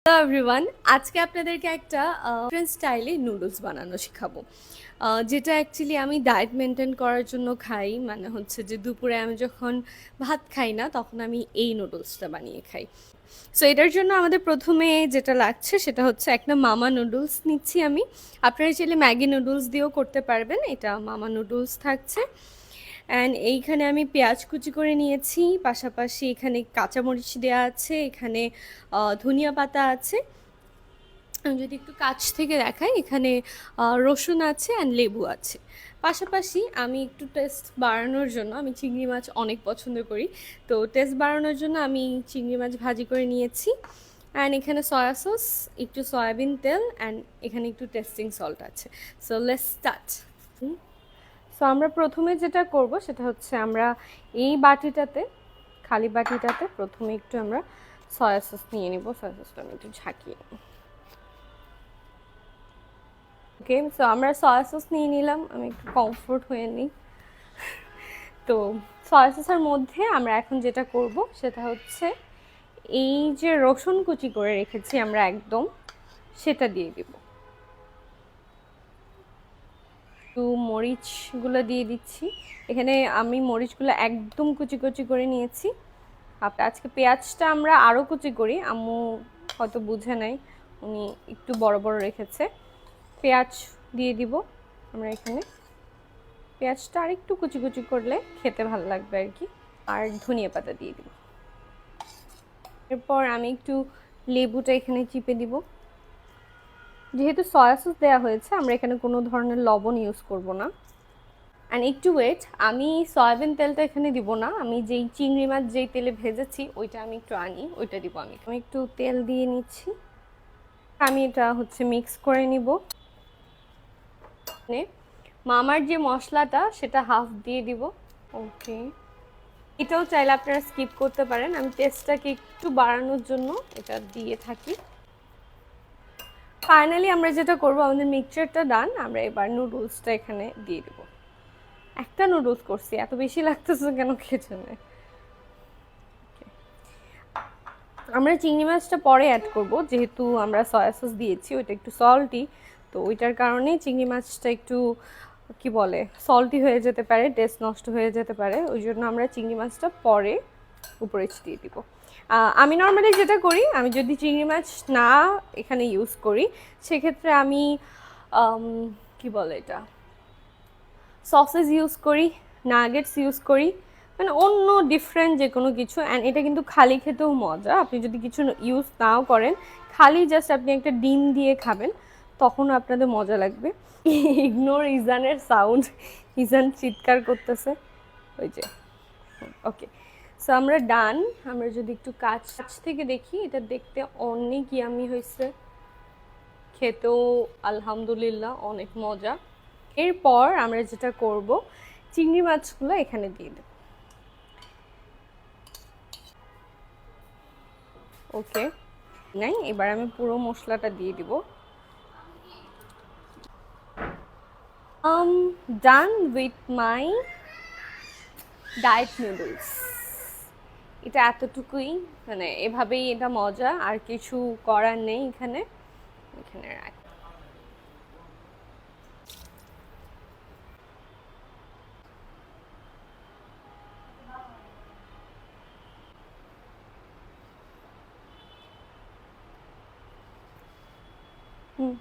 Hello everyone, আজকে আপনাদেরকে একটা ডিফারেন্ট স্টাইলে নুডলস বানানো শেখাবো। যেটা অ্যাকচুয়ালি আমি ডায়েট মেনটেন করার জন্য খাই। মানে হচ্ছে যে দুপুরে আমি যখন ভাত খাই না তখন আমি এই নুডলসটা বানিয়ে খাই। সো এটার জন্য আমাদের প্রথমে যেটা লাগছে সেটা হচ্ছে একটা মামা নুডলস নিচ্ছি আমি। আপনারা চাইলে ম্যাগি নুডলস দিয়েও করতে পারবেন। এটা মামা নুডলস থাকছে। অ্যান্ড এইখানে আমি পেঁয়াজ কুচি করে নিয়েছি, পাশাপাশি এখানে কাঁচামরিচ দেওয়া আছে, এখানে ধনিয়া পাতা আছে। আমি যদি একটু কাছ থেকে দেখাই, এখানে রসুন আছে অ্যান্ড লেবু আছে। পাশাপাশি আমি একটু টেস্ট বাড়ানোর জন্য আমি চিংড়ি মাছ অনেক পছন্দ করি, তো টেস্ট বাড়ানোর জন্য আমি চিংড়ি মাছ ভাজি করে নিয়েছি। অ্যান্ড এখানে সয়া সস, একটু সয়াবিন তেল অ্যান্ড এখানে একটু টেস্টিং সল্ট আছে। So let's start. সো আমরা প্রথমে যেটা করব সেটা হচ্ছে আমরা এই বাটিটাতে, খালি বাটিটাতে প্রথমে একটু আমরা সয়া সস নিয়ে নিব। সয়া সসটা আমি একটু ঝাঁকিয়ে নিই। ওকে, সো আমরা সয়া সস নিয়ে নিলাম। আমি একটু কমফোর্ট হয়ে নিই। তো সয়া সসের মধ্যে আমরা এখন যেটা করব সেটা হচ্ছে এই যে রসুন কুচি করে রেখেছি আমরা একদম, সেটা দিয়ে দিব। একটু মরিচগুলো দিয়ে দিচ্ছি। এখানে আমি মরিচগুলো একদম কুচি কুচি করে নিয়েছি। আজকে পেঁয়াজটা আমরা আরও কুচি করি, আম্মু হয়তো বুঝে নাই, উনি একটু বড় বড় রেখেছে। পেঁয়াজ দিয়ে দিব আমরা এখানে। পেঁয়াজটা আর একটু কুচি কুচি করলে খেতে ভালো লাগবে আর কি। আর ধনিয়া পাতা দিয়ে দিব। এরপর আমি একটু লেবুটা এখানে চিপে দিব। যেহেতু সয়া সস দেওয়া হয়েছে, আমরা এখানে কোনো ধরনের লবণ ইউজ করব না। অ্যান্ড একটু ওয়েট, আমি সয়াবিন তেলটা এখানে দিব না, আমি যেই চিংড়ি মাছ যেই তেলে ভেজেছি ওইটা আমি একটু আনি, ওইটা দিব। আমি একটু তেল দিয়ে নিচ্ছি। আমি এটা হচ্ছে মিক্স করে নিব। মামার যে মশলাটা সেটা হাফ দিয়ে দিব। ওকে, এটাও চাইলে আপনারা স্কিপ করতে পারেন, আমি টেস্টটাকে একটু বাড়ানোর জন্য এটা দিয়ে থাকি। ফাইনালি আমরা যেটা করব, আমাদের মিক্সচারটা ডান, আমরা এবার নুডলসটা এখানে দিয়ে দেব। একটা নুডলস করছি, এত বেশি লাগতেছে কেন খেতে নেই। আমরা চিংড়ি মাছটা পরে অ্যাড করব, যেহেতু আমরা সয়া সস দিয়েছি, ওইটা একটু সল্টি, তো ওইটার কারণেই চিংড়ি মাছটা একটু কি বলে সল্টি হয়ে যেতে পারে, টেস্ট নষ্ট হয়ে যেতে পারে, ওই জন্য আমরা চিংড়ি মাছটা পরে উপরে দিয়ে দিব। আমি নর্মালি যেটা করি, আমি যদি চিংড়ি মাছ না এখানে ইউজ করি সেক্ষেত্রে আমি কি বলে এটা সসেস ইউজ করি, নাগেটস ইউজ করি, মানে অন্য ডিফারেন্ট যে কোনো কিছু। অ্যান্ড এটা কিন্তু খালি খেতেও মজা, আপনি যদি কিছু ইউজ নাও করেন, খালি জাস্ট আপনি একটা ডিম দিয়ে খাবেন, তখনও আপনাদের মজা লাগবে। ইগনোর ইজানের সাউন্ড, ইজান চিৎকার করতেছে ওই যে। ওকে, সো আমরা ডান। আমরা যদি একটু কাছ থেকে দেখি, এটা দেখতে অনেক ইয়ামি হয়েছে, খেতেও আলহামদুলিল্লাহ অনেক মজা। এরপর আমরা যেটা করব, চিংড়ি মাছগুলো এখানে দিয়ে দেব। ওকে, নাই, এবার আমি পুরো মশলাটা দিয়ে দিব। Done with my diet noodles. এটা এতটুকুই, মানে এভাবেই এটা মজা, আর কিছু করার নেই এখানে। এখানে রাখ। হুম।